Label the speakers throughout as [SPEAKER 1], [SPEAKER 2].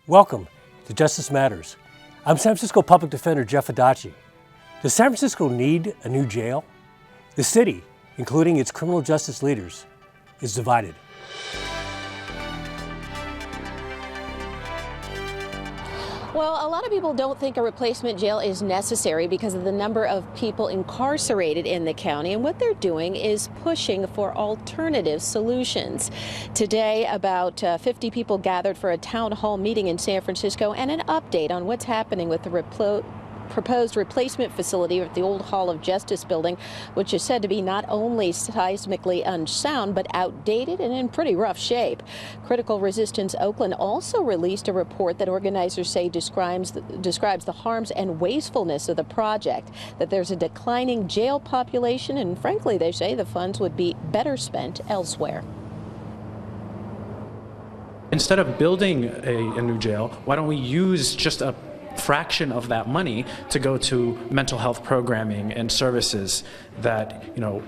[SPEAKER 1] Welcome to Justice Matters. I'm San Francisco Public Defender Jeff Adachi. Does San Francisco need a new jail? The city, including its criminal justice leaders, is divided.
[SPEAKER 2] Well, a lot of people don't think a replacement jail is necessary because of the number of people incarcerated in the county, and what they're doing is pushing for alternative solutions. Today, about 50 people gathered for a town hall meeting in San Francisco and an update on what's happening with the proposed replacement facility at the old Hall of Justice building, which is said to be not only seismically unsound, but outdated and in pretty rough shape. Critical Resistance Oakland also released a report that organizers say describes the harms and wastefulness of the project, that there's a declining jail population, and frankly, they say the funds would be better spent elsewhere.
[SPEAKER 3] Instead of building a new jail, why don't we use just a fraction of that money to go to mental health programming and services that,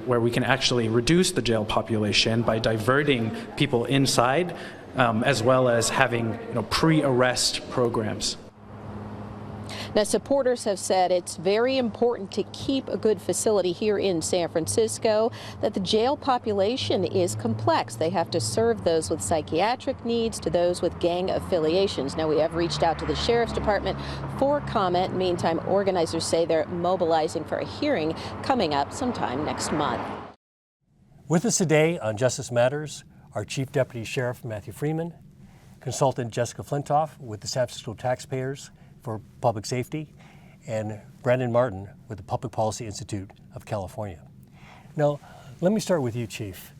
[SPEAKER 3] where we can actually reduce the jail population by diverting people inside, as well as having, pre-arrest programs.
[SPEAKER 2] Now, supporters have said it's very important to keep a good facility here in San Francisco, that the jail population is complex. They have to serve those with psychiatric needs to those with gang affiliations. Now, we have reached out to the Sheriff's Department for comment. Meantime, organizers say they're mobilizing for a hearing coming up sometime next month.
[SPEAKER 1] With us today on Justice Matters, our Chief Deputy Sheriff Matthew Freeman, Consultant Jessica Flintoft with the San Francisco Taxpayers for Public Safety, and Brandon Martin with the Public Policy Institute of California. Now, let me start with you, Chief.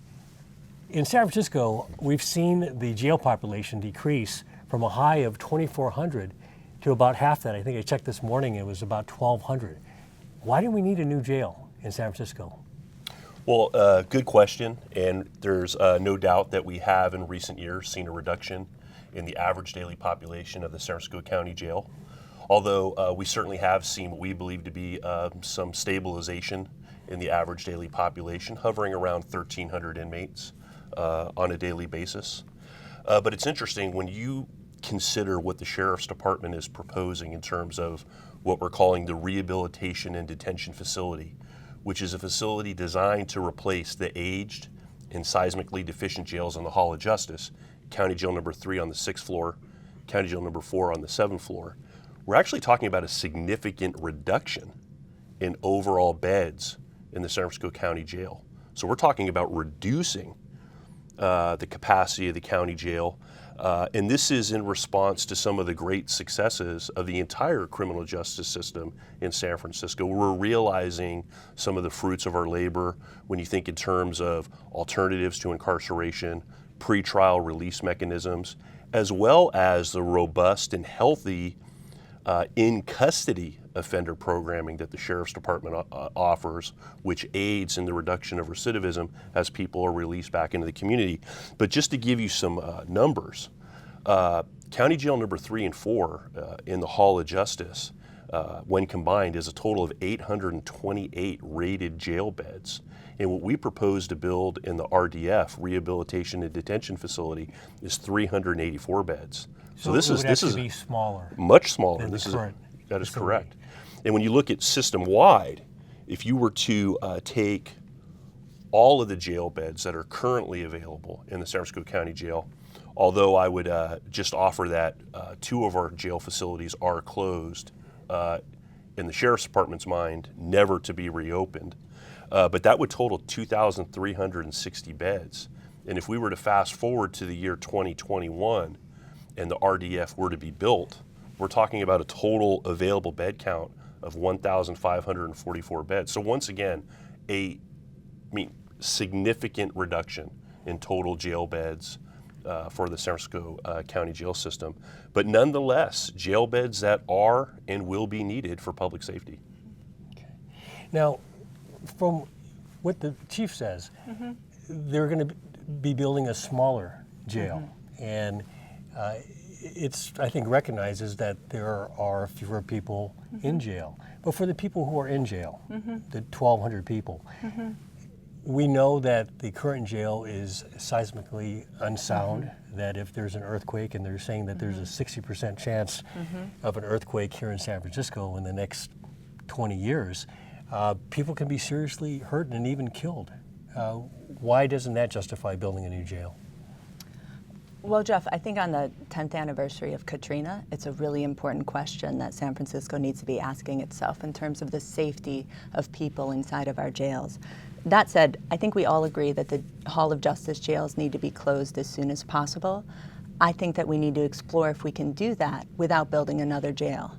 [SPEAKER 1] In San Francisco, we've seen the jail population decrease from a high of 2,400 to about half that. I think I checked this morning, it was about 1,200. Why do we need a new jail in San Francisco?
[SPEAKER 4] Well, good question, and there's no doubt that we have in recent years seen a reduction in the average daily population of the San Francisco County Jail. Although we certainly have seen what we believe to be some stabilization in the average daily population, hovering around 1,300 inmates on a daily basis. But it's interesting when you consider what the Sheriff's Department is proposing in terms of what we're calling the Rehabilitation and Detention Facility, which is a facility designed to replace the aged and seismically deficient jails on the Hall of Justice, County Jail number 3 on the 6th floor, County Jail number 4 on the 7th floor. We're actually talking about a significant reduction in overall beds in the San Francisco County Jail. So we're talking about reducing the capacity of the county jail. And this is in response to some of the great successes of the entire criminal justice system in San Francisco. We're realizing some of the fruits of our labor when you think in terms of alternatives to incarceration, pretrial release mechanisms, as well as the robust and healthy in-custody offender programming that the Sheriff's Department offers, which aids in the reduction of recidivism as people are released back into the community. But just to give you some numbers, County Jail number 3 and 4 in the Hall of Justice, when combined, is a total of 828 rated jail beds. And what we propose to build in the RDF, Rehabilitation and Detention Facility, is 384 beds. So this is
[SPEAKER 1] be smaller,
[SPEAKER 4] much smaller.
[SPEAKER 1] Than
[SPEAKER 4] this
[SPEAKER 1] the
[SPEAKER 4] is
[SPEAKER 1] current
[SPEAKER 4] that is
[SPEAKER 1] facility.
[SPEAKER 4] correct. And when you look at system-wide, if you were to take all of the jail beds that are currently available in the San Francisco County Jail, although I would just offer that 2 of our jail facilities are closed, in the Sheriff's Department's mind, never to be reopened. But that would total 2,360 beds. And if we were to fast forward to the year 2021 and the RDF were to be built, we're talking about a total available bed count of 1,544 beds. So once again, significant reduction in total jail beds for the San Francisco County Jail system. But nonetheless, jail beds that are and will be needed for public safety.
[SPEAKER 1] Okay. Now, from what the chief says, they're going to be building a smaller jail, and it's, I think, recognizes that there are fewer people in jail. But for the people who are in jail, the 1,200 people, We know that the current jail is seismically unsound, that if there's an earthquake, and they're saying that there's a 60% chance of an earthquake here in San Francisco in the next 20 years, people can be seriously hurt and even killed. Why doesn't that justify building a new jail?
[SPEAKER 5] Well, Jeff, I think on the 10th anniversary of Katrina, it's a really important question that San Francisco needs to be asking itself in terms of the safety of people inside of our jails. That said, I think we all agree that the Hall of Justice jails need to be closed as soon as possible. I think that we need to explore if we can do that without building another jail.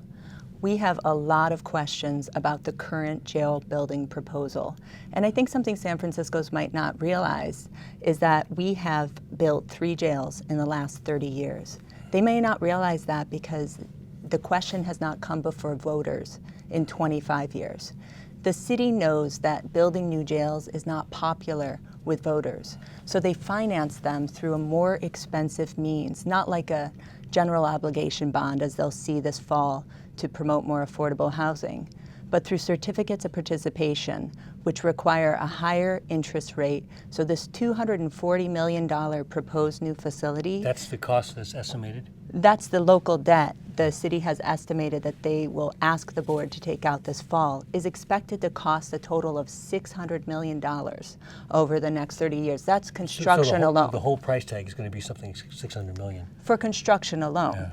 [SPEAKER 5] We have a lot of questions about the current jail building proposal. And I think something San Francisco's might not realize is that we have built 3 jails in the last 30 years. They may not realize that because the question has not come before voters in 25 years. The city knows that building new jails is not popular with voters, so they finance them through a more expensive means, not like a general obligation bond as they'll see this fall to promote more affordable housing, but through certificates of participation, which require a higher interest rate. So this $240 million proposed new facility—
[SPEAKER 1] That's the cost that's estimated?
[SPEAKER 5] That's the local debt the city has estimated that they will ask the board to take out this fall, is expected to cost a total of $600 million over the next 30 years. That's construction alone.
[SPEAKER 1] The whole price tag is going to be something $600 million.
[SPEAKER 5] For construction alone.
[SPEAKER 1] Yeah.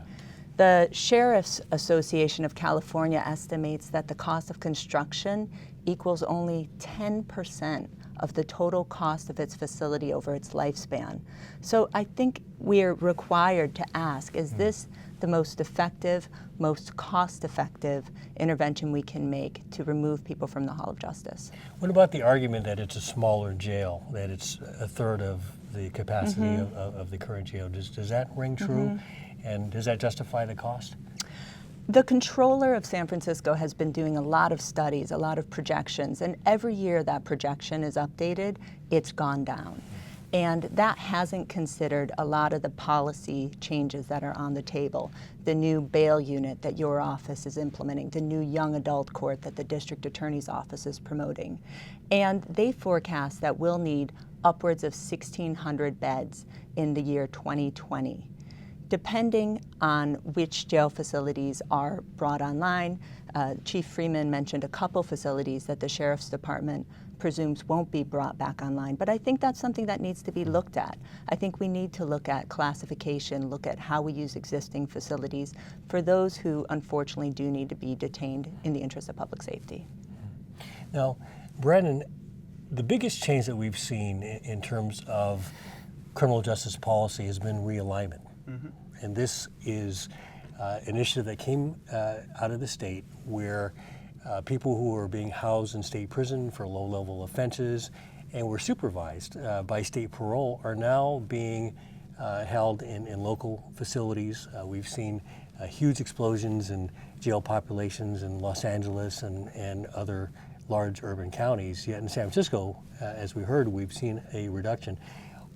[SPEAKER 5] The Sheriff's Association of California estimates that the cost of construction equals only 10% of the total cost of its facility over its lifespan. So I think we're required to ask, is this the most effective, most cost-effective intervention we can make to remove people from the Hall of Justice?
[SPEAKER 1] What about the argument that it's a smaller jail, that it's a third of the capacity of the current jail? Does that ring true? And does that justify the cost?
[SPEAKER 5] The controller of San Francisco has been doing a lot of studies, a lot of projections, and every year that projection is updated, it's gone down. And that hasn't considered a lot of the policy changes that are on the table. The new bail unit that your office is implementing, the new young adult court that the district attorney's office is promoting. And they forecast that we'll need upwards of 1,600 beds in the year 2020. Depending on which jail facilities are brought online, Chief Freeman mentioned a couple facilities that the Sheriff's Department presumes won't be brought back online, but I think that's something that needs to be looked at. I think we need to look at classification, look at how we use existing facilities for those who unfortunately do need to be detained in the interest of public safety.
[SPEAKER 1] Now, Brandon, the biggest change that we've seen in terms of criminal justice policy has been realignment. And this is an initiative that came out of the state where people who are being housed in state prison for low-level offenses and were supervised by state parole are now being held in local facilities. We've seen huge explosions in jail populations in Los Angeles and other large urban counties. Yet in San Francisco, as we heard, we've seen a reduction.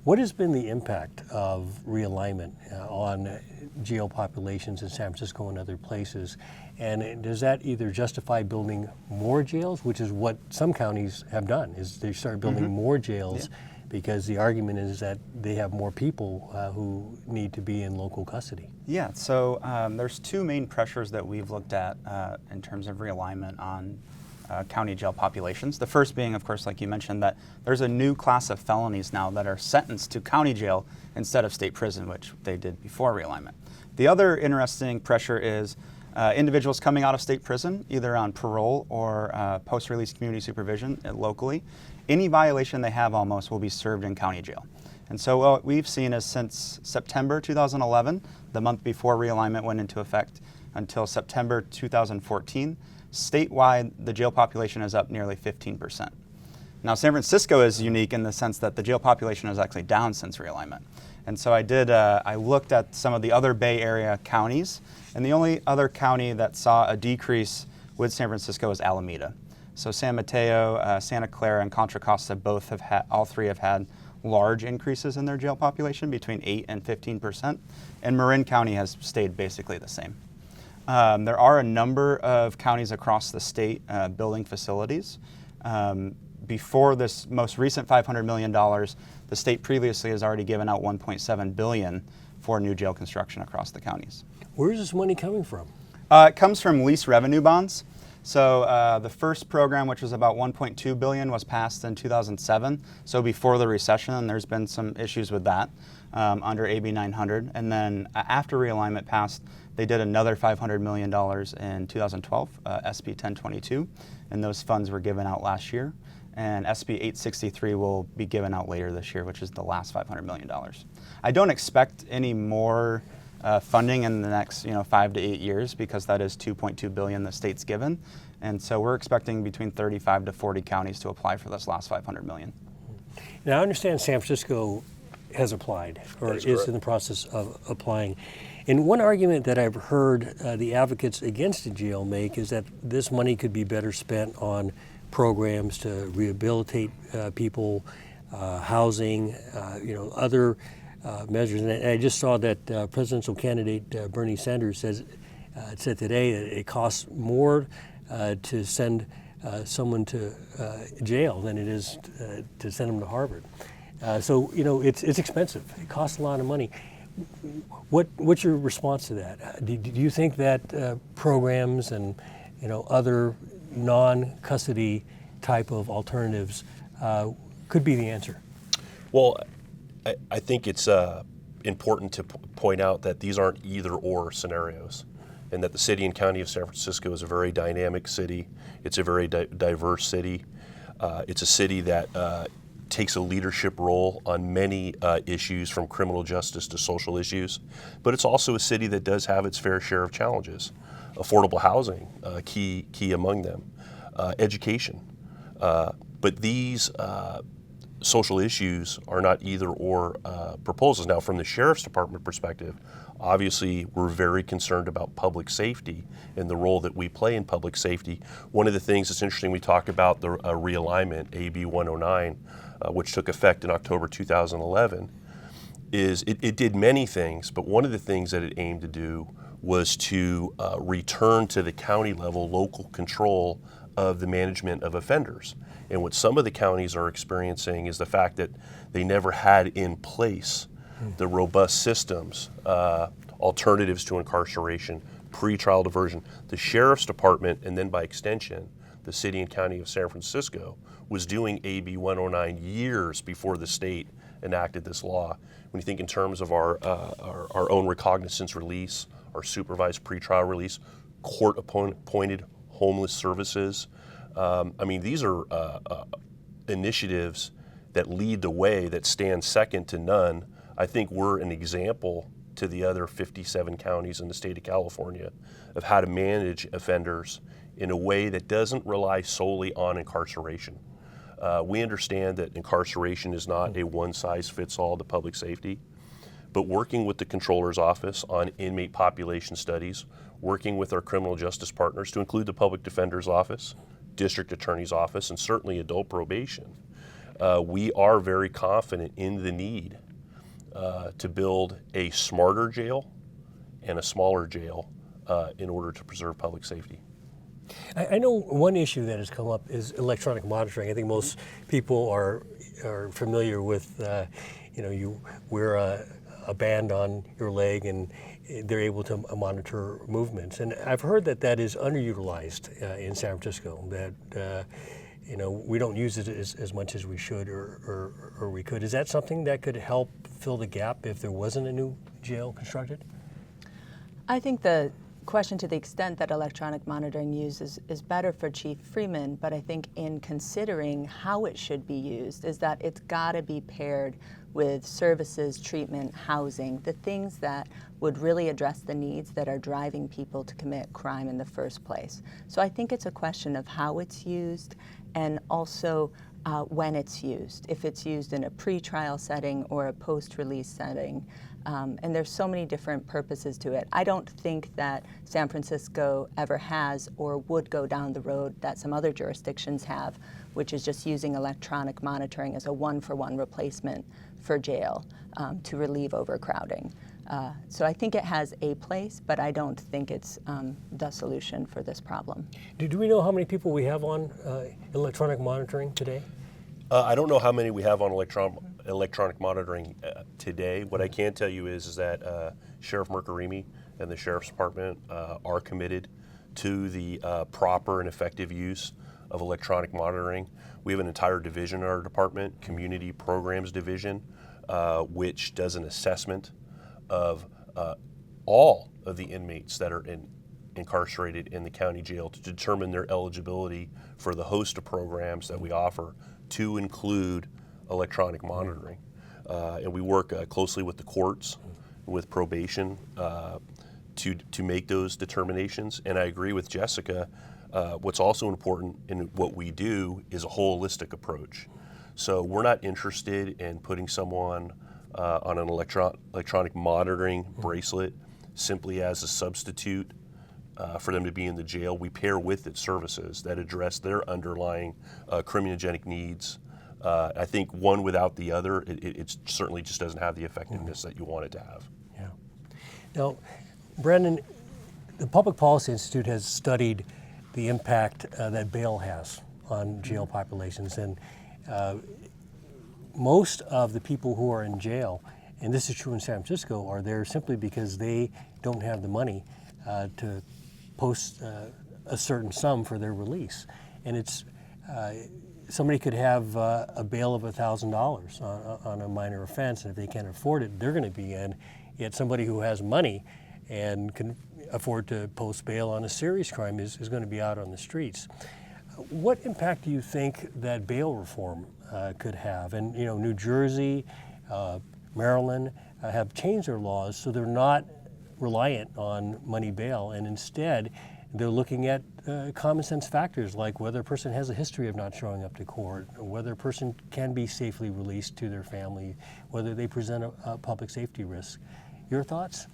[SPEAKER 1] What has been the impact of realignment on jail populations in San Francisco and other places? And does that either justify building more jails, which is what some counties have done, is they start building more jails because the argument is that they have more people who need to be in local custody?
[SPEAKER 6] Yeah, so there's 2 main pressures that we've looked at in terms of realignment on county jail populations. The first being, of course, like you mentioned, that there's a new class of felonies now that are sentenced to county jail instead of state prison, which they did before realignment. The other interesting pressure is individuals coming out of state prison, either on parole or post-release community supervision locally. Any violation they have almost will be served in county jail. And so what we've seen is since September 2011, the month before realignment went into effect, until September 2014, statewide, the jail population is up nearly 15%. Now, San Francisco is unique in the sense that the jail population is actually down since realignment. And so I looked at some of the other Bay Area counties, and the only other county that saw a decrease with San Francisco is Alameda. So San Mateo, Santa Clara, and Contra Costa all three have had large increases in their jail population, between 8 and 15%, and Marin County has stayed basically the same. There are a number of counties across the state building facilities before this most recent $500 million, the state previously has already given out $1.7 billion for new jail construction across the counties.
[SPEAKER 1] Where is this money coming from?
[SPEAKER 6] It comes from lease revenue bonds. So the first program, which was about $1.2 billion, was passed in 2007, so before the recession, and there's been some issues with that under AB 900. And then after realignment passed, they did another $500 million in 2012, SB 1022, and those funds were given out last year. And SB 863 will be given out later this year, which is the last $500 million. I don't expect any more funding in the next 5 to 8 years, because that is $2.2 billion the state's given. And so we're expecting between 35 to 40 counties to apply for this last $500 million.
[SPEAKER 1] Now, I understand San Francisco has applied, or is
[SPEAKER 4] correct.
[SPEAKER 1] in the process of applying. And one argument that I've heard the advocates against the jail make is that this money could be better spent on programs to rehabilitate people, housing, other measures. And I just saw that presidential candidate Bernie Sanders said today that it costs more to send someone to jail than it is to send them to Harvard. So it's expensive. It costs a lot of money. What's your response to that? Do you think that programs and other non-custody type of alternatives could be the answer?
[SPEAKER 4] Well, I think it's important to point out that these aren't either-or scenarios, and that the city and county of San Francisco is a very dynamic city. It's a very diverse city. It's a city that takes a leadership role on many issues, from criminal justice to social issues. But it's also a city that does have its fair share of challenges. Affordable housing, key among them. Education. But these social issues are not either-or proposals. Now, from the Sheriff's Department perspective, obviously we're very concerned about public safety and the role that we play in public safety. One of the things that's interesting, we talked about the realignment, AB 109, which took effect in October 2011, is it did many things, but one of the things that it aimed to do was to return to the county level local control of the management of offenders. And what some of the counties are experiencing is the fact that they never had in place the robust systems, alternatives to incarceration, pretrial diversion. The Sheriff's Department, and then by extension, the city and county of San Francisco, was doing AB 109 years before the state enacted this law. When you think in terms of our own recognizance release, our supervised pretrial release, court-appointed homeless services, these are initiatives that lead the way, that stand second to none. I think we're an example to the other 57 counties in the state of California of how to manage offenders in a way that doesn't rely solely on incarceration. We understand that incarceration is not a one-size-fits-all to public safety, but working with the Controller's Office on inmate population studies, working with our criminal justice partners, to include the Public Defender's Office, District Attorney's Office, and certainly adult probation, we are very confident in the need to build a smarter jail and a smaller jail in order to preserve public safety.
[SPEAKER 1] I know one issue that has come up is electronic monitoring. I think most people are familiar with, you wear a band on your leg and they're able to monitor movements. And I've heard that is underutilized in San Francisco, that we don't use it as much as we should or we could. Is that something that could help fill the gap if there wasn't a new jail constructed?
[SPEAKER 5] I think the question, to the extent that electronic monitoring is better for Chief Freeman, but I think in considering how it should be used is that it's got to be paired with services, treatment, housing, the things that would really address the needs that are driving people to commit crime in the first place. So I think it's a question of how it's used and also when it's used, if it's used in a pre-trial setting or a post-release setting. And there's so many different purposes to it. I don't think that San Francisco ever has or would go down the road that some other jurisdictions have, which is just using electronic monitoring as a one-for-one replacement for jail to relieve overcrowding. So I think it has a place, but I don't think it's the solution for this problem.
[SPEAKER 1] Do we know how many people we have on electronic monitoring today?
[SPEAKER 4] I don't know how many we have on electronic monitoring today. What I can tell you is that Sheriff Mercarimi and the Sheriff's Department are committed to the proper and effective use of electronic monitoring. We have an entire division in our department, Community Programs Division, which does an assessment of all of the inmates that are incarcerated in the county jail to determine their eligibility for the host of programs that we offer, to include electronic monitoring. And we work closely with the courts, with probation, to make those determinations. And I agree with Jessica, what's also important in what we do is a holistic approach. So we're not interested in putting someone on an electronic monitoring bracelet simply as a substitute for them to be in the jail. We pair with it services that address their underlying criminogenic needs. I think one without the other, it certainly just doesn't have the effectiveness that you want it to have.
[SPEAKER 1] Yeah. Now, Brandon, the Public Policy Institute has studied the impact that bail has on jail populations, and most of the people who are in jail, and this is true in San Francisco, are there simply because they don't have the money to post a certain sum for their release. And it's somebody could have a bail of $1,000 on a minor offense, and if they can't afford it, they're going to be in. Yet somebody who has money and can afford to post bail on a serious crime is going to be out on the streets. What impact do you think that bail reform could have? And New Jersey, Maryland have changed their laws so they're not reliant on money bail, and instead they're looking at common sense factors like whether a person has a history of not showing up to court, or whether a person can be safely released to their family, whether they present a public safety risk. Your thoughts?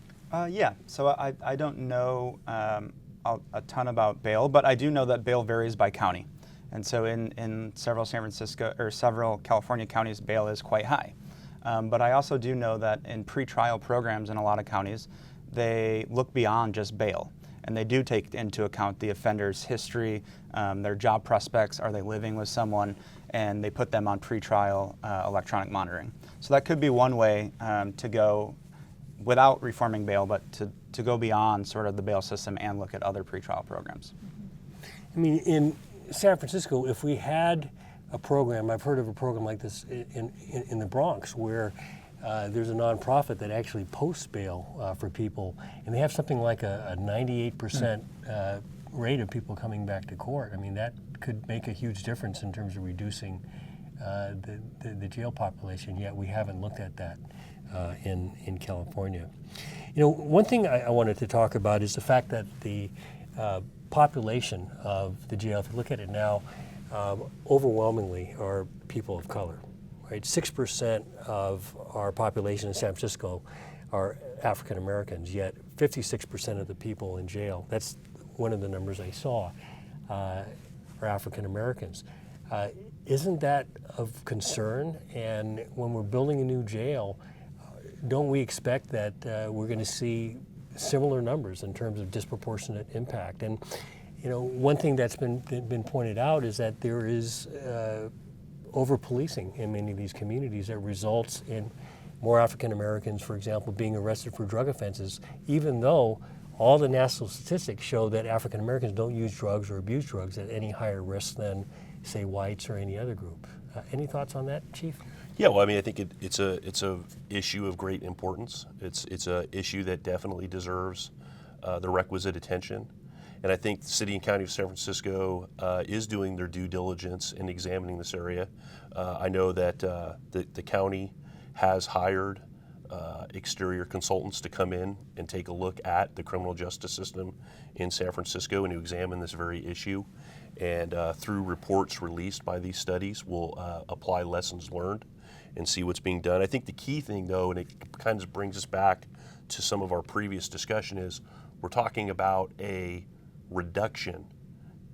[SPEAKER 6] Yeah, so I don't know a ton about bail, but I do know that bail varies by county. And so in several several California counties, bail is quite high. But I also do know that in pretrial programs in a lot of counties, they look beyond just bail. And they do take into account the offender's history, their job prospects, are they living with someone, and they put them on pretrial electronic monitoring. So that could be one way to go without reforming bail, but to go beyond sort of the bail system and look at other pretrial programs.
[SPEAKER 1] I mean, in San Francisco, if we had a program, I've heard of a program like this in the Bronx, where there's a nonprofit that actually posts bail for people, and they have something like a 98% rate of people coming back to court. I mean, that could make a huge difference in terms of reducing the jail population, yet we haven't looked at that in California. One thing I wanted to talk about is the fact that the population of the jail, if you look at it now, overwhelmingly are people of color. Right, 6% of our population in San Francisco are African Americans, yet 56% of the people in jail, that's one of the numbers I saw, are African Americans. Isn't that of concern? And when we're building a new jail, don't we expect that we're going to see similar numbers in terms of disproportionate impact? And one thing that's been pointed out is that there is over-policing in many of these communities that results in more African Americans, for example, being arrested for drug offenses, even though all the national statistics show that African Americans don't use drugs or abuse drugs at any higher risk than, say, whites or any other group. Any thoughts on that, Chief?
[SPEAKER 4] Yeah, well, I mean, I think it's a issue of great importance. It's a issue that definitely deserves the requisite attention. And I think the City and County of San Francisco is doing their due diligence in examining this area. I know that the county has hired exterior consultants to come in and take a look at the criminal justice system in San Francisco and to examine this very issue. And through reports released by these studies, we'll apply lessons learned and see what's being done. I think the key thing, though, and it kind of brings us back to some of our previous discussion, is we're talking about a reduction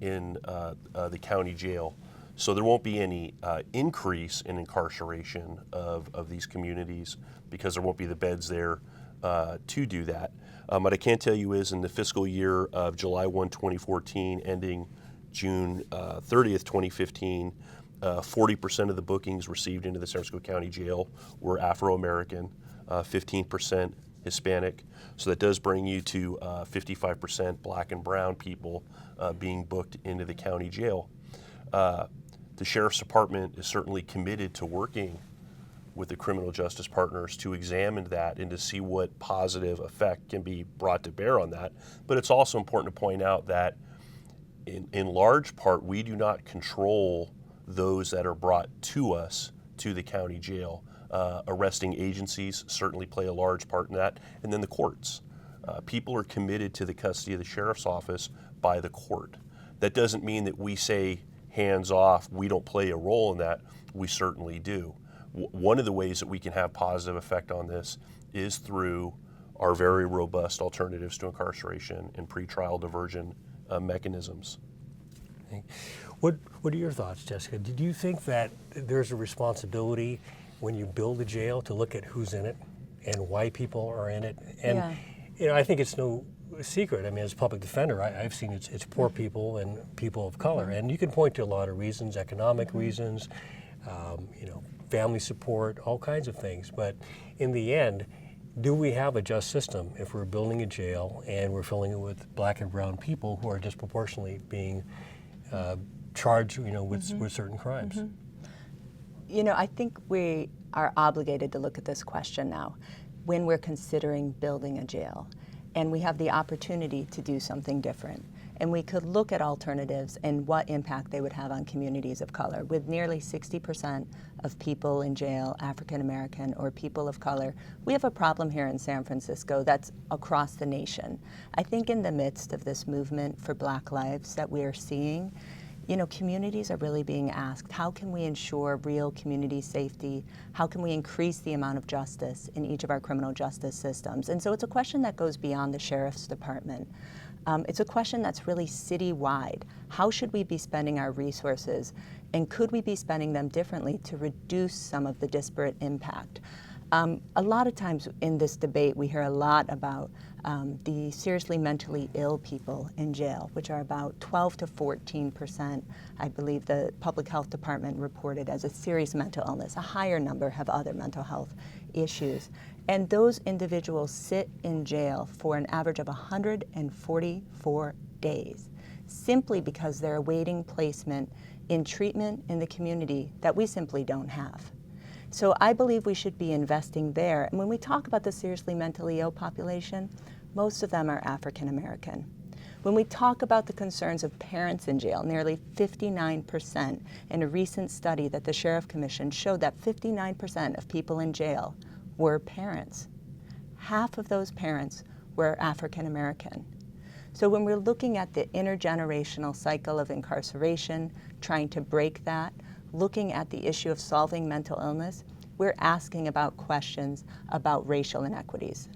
[SPEAKER 4] in the county jail. So there won't be any increase in incarceration of these communities because there won't be the beds there to do that. What I can tell you is in the fiscal year of July 1, 2014, ending June 30th, 2015, 40% of the bookings received into the San Francisco County Jail were Afro-American, 15% Hispanic. So that does bring you to 55% Black and brown people being booked into the county jail. The Sheriff's Department is certainly committed to working with the criminal justice partners to examine that and to see what positive effect can be brought to bear on that. But it's also important to point out that in large part, we do not control those that are brought to us to the county jail. Arresting agencies certainly play a large part in that, and then the courts. People are committed to the custody of the sheriff's office by the court. That doesn't mean that we say hands off, we don't play a role in that. We certainly do. One of the ways that we can have positive effect on this is through our very robust alternatives to incarceration and pretrial diversion mechanisms.
[SPEAKER 1] What are your thoughts, Jessica? Did you think that there's a responsibility when you build a jail to look at who's in it and why people are in it? And you know, I think it's no secret. I mean, as a public defender, I've seen it's poor people and people of color, and you can point to a lot of reasons, economic reasons, you know, family support, all kinds of things. But in the end, do we have a just system if we're building a jail and we're filling it with Black and brown people who are disproportionately being charged, you know, with certain crimes?
[SPEAKER 5] You know, I think we are obligated to look at this question now when we're considering building a jail, and we have the opportunity to do something different. And we could look at alternatives and what impact they would have on communities of color. With nearly 60% of people in jail African American or people of color, we have a problem here in San Francisco that's across the nation. I think in the midst of this movement for Black lives that we are seeing, you know, communities are really being asked, how can we ensure real community safety? How can we increase the amount of justice in each of our criminal justice systems? And so it's a question that goes beyond the Sheriff's Department. It's a question that's really citywide. How should we be spending our resources, and could we be spending them differently to reduce some of the disparate impact? A lot of times in this debate, we hear a lot about the seriously mentally ill people in jail, which are about 12 to 14%, I believe the Public Health Department reported as a serious mental illness. A higher number have other mental health issues. And those individuals sit in jail for an average of 144 days, simply because they're awaiting placement in treatment in the community that we simply don't have. So I believe we should be investing there. And when we talk about the seriously mentally ill population, most of them are African American. When we talk about the concerns of parents in jail, nearly 59% in a recent study that the Sheriff Commission showed that 59% of people in jail were parents. Half of those parents were African American. So when we're looking at the intergenerational cycle of incarceration, trying to break that, looking at the issue of solving mental illness, we're asking about questions about racial inequities.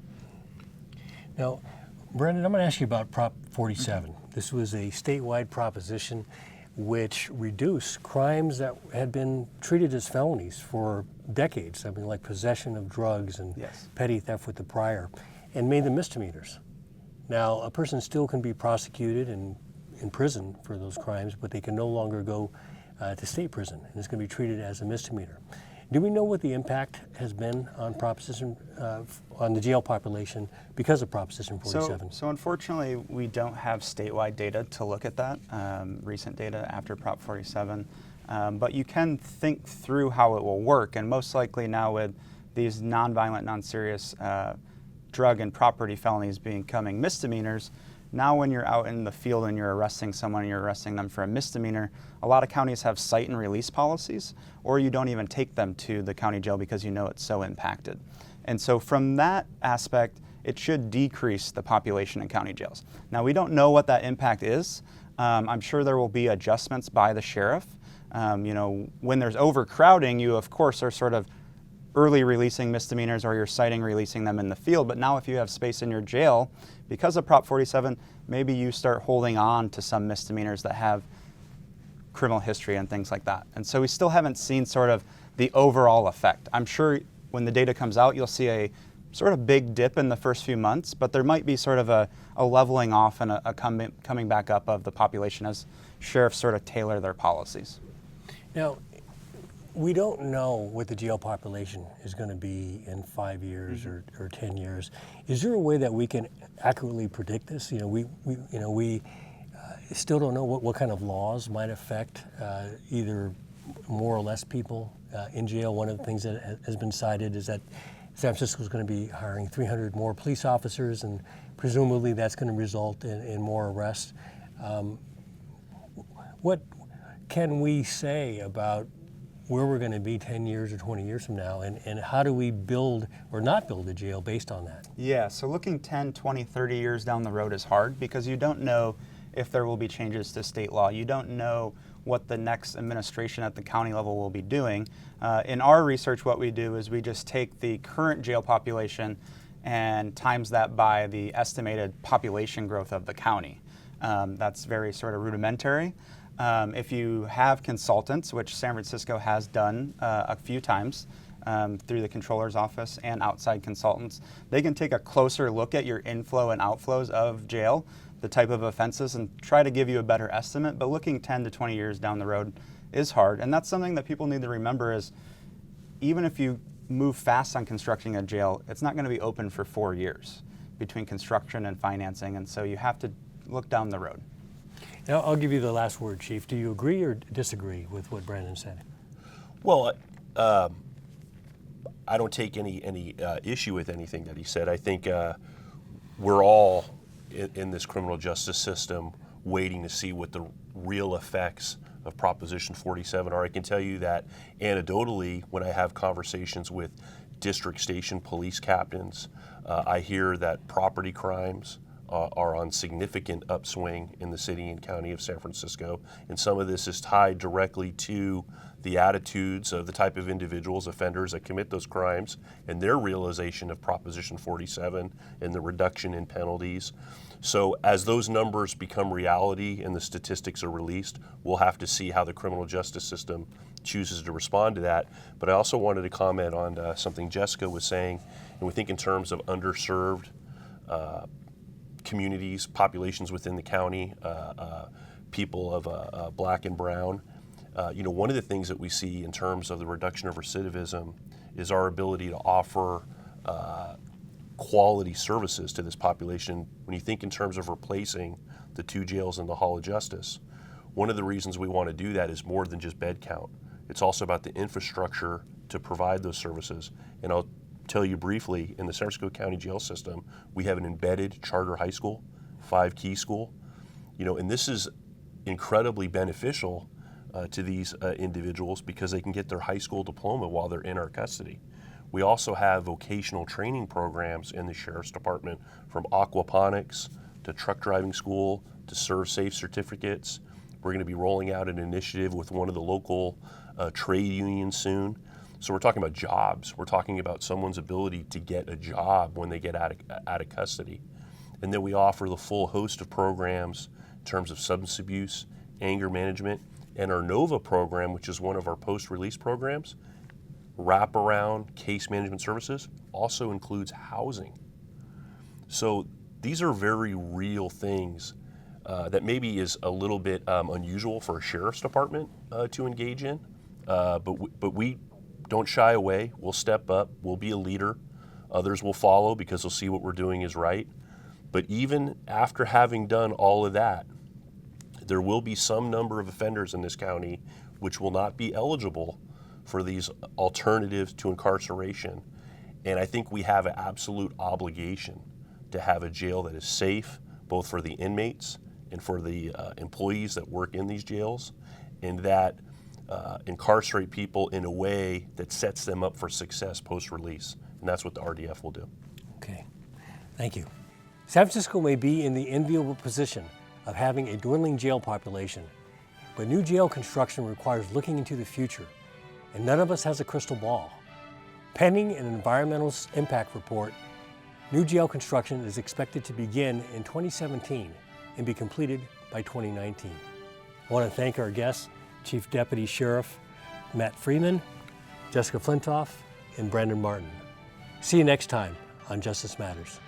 [SPEAKER 1] Now, Brendan, I'm going to ask you about Prop 47. This was a statewide proposition which reduced crimes that had been treated as felonies for decades. I mean, like possession of drugs and petty theft with the prior, and made them misdemeanors. Now, a person still can be prosecuted and in prison for those crimes, but they can no longer go to state prison, and it's going to be treated as a misdemeanor. Do we know what the impact has been on Proposition, on the jail population because of Proposition 47?
[SPEAKER 6] So unfortunately, we don't have statewide data to look at that, recent data after Prop 47. But you can think through how it will work, and most likely now with these nonviolent, non-serious drug and property felonies becoming misdemeanors, now when you're out in the field and you're arresting someone and you're arresting them for a misdemeanor, a lot of counties have cite and release policies, or you don't even take them to the county jail because you know it's so impacted. And so from that aspect, it should decrease the population in county jails. Now, we don't know what that impact is. I'm sure there will be adjustments by the sheriff. You know, when there's overcrowding, you of course are sort of early releasing misdemeanors, or you're citing releasing them in the field. But now if you have space in your jail, because of Prop 47, maybe you start holding on to some misdemeanors that have criminal history and things like that. And so we still haven't seen sort of the overall effect. I'm sure when the data comes out, you'll see a sort of big dip in the first few months, but there might be sort of a leveling off and a coming back up of the population as sheriffs sort of tailor their policies.
[SPEAKER 1] Now, We don't know what the jail population is going to be in 5 years or 10 years. Is there a way that we can accurately predict this? We still don't know what kind of laws might affect either more or less people in jail. One of the things that has been cited is that San Francisco is going to be hiring 300 more police officers, and presumably that's going to result in more arrests. What can we say about where we're going to be 10 years or 20 years from now, and how do we build or not build a jail based on that?
[SPEAKER 6] Yeah, so looking 10, 20, 30 years down the road is hard because you don't know if there will be changes to state law. You don't know what the next administration at the county level will be doing. In our research, what we do is we just take the current jail population and times that by the estimated population growth of the county. That's very sort of rudimentary. If you have consultants, which San Francisco has done a few times through the controller's office and outside consultants, they can take a closer look at your inflow and outflows of jail, the type of offenses, and try to give you a better estimate. But looking 10 to 20 years down the road is hard. And that's something that people need to remember is even if you move fast on constructing a jail, it's not going to be open for 4 years between construction and financing. And so you have to look down the road.
[SPEAKER 1] Now, I'll give you the last word, Chief. Do you agree or disagree with what Brandon said?
[SPEAKER 4] Well, I don't take any issue with anything that he said. I think we're all in this criminal justice system waiting to see what the real effects of Proposition 47 are. I can tell you that anecdotally, when I have conversations with district station police captains, I hear that property crimes are on significant upswing in the city and county of San Francisco, and some of this is tied directly to the attitudes of the type of individuals, offenders that commit those crimes, and their realization of Proposition 47 and the reduction in penalties. So as those numbers become reality and the statistics are released, we'll have to see how the criminal justice system chooses to respond to that. But I also wanted to comment on something Jessica was saying, and we think in terms of underserved communities, populations within the county, people of black and brown. One of the things that we see in terms of the reduction of recidivism is our ability to offer quality services to this population. When you think in terms of replacing the 2 jails in the Hall of Justice, one of the reasons we want to do that is more than just bed count. It's also about the infrastructure to provide those services. And I'll tell you briefly, in the San Francisco County jail system, we have an embedded charter high school, 5-key school, and this is incredibly beneficial to these individuals because they can get their high school diploma while they're in our custody. We also have vocational training programs in the Sheriff's Department, from aquaponics to truck driving school to serve safe certificates. We're going to be rolling out an initiative with one of the local trade unions soon. So we're talking about jobs. We're talking about someone's ability to get a job when they get out of custody. And then we offer the full host of programs in terms of substance abuse, anger management, and our NOVA program, which is one of our post-release programs, wraparound case management services, also includes housing. So these are very real things that maybe is a little bit unusual for a sheriff's department to engage in, but we don't shy away. We'll step up. We'll be a leader. Others will follow because they'll see what we're doing is right. But even after having done all of that, there will be some number of offenders in this county which will not be eligible for these alternatives to incarceration. And I think we have an absolute obligation to have a jail that is safe, both for the inmates and for the employees that work in these jails, and that incarcerate people in a way that sets them up for success post-release. And that's what the RDF will do.
[SPEAKER 1] Okay, thank you. San Francisco may be in the enviable position of having a dwindling jail population, but new jail construction requires looking into the future, and none of us has a crystal ball. Pending an environmental impact report, new jail construction is expected to begin in 2017 and be completed by 2019. I want to thank our guests, Chief Deputy Sheriff Matt Freeman, Jessica Flintoft, and Brandon Martin. See you next time on Justice Matters.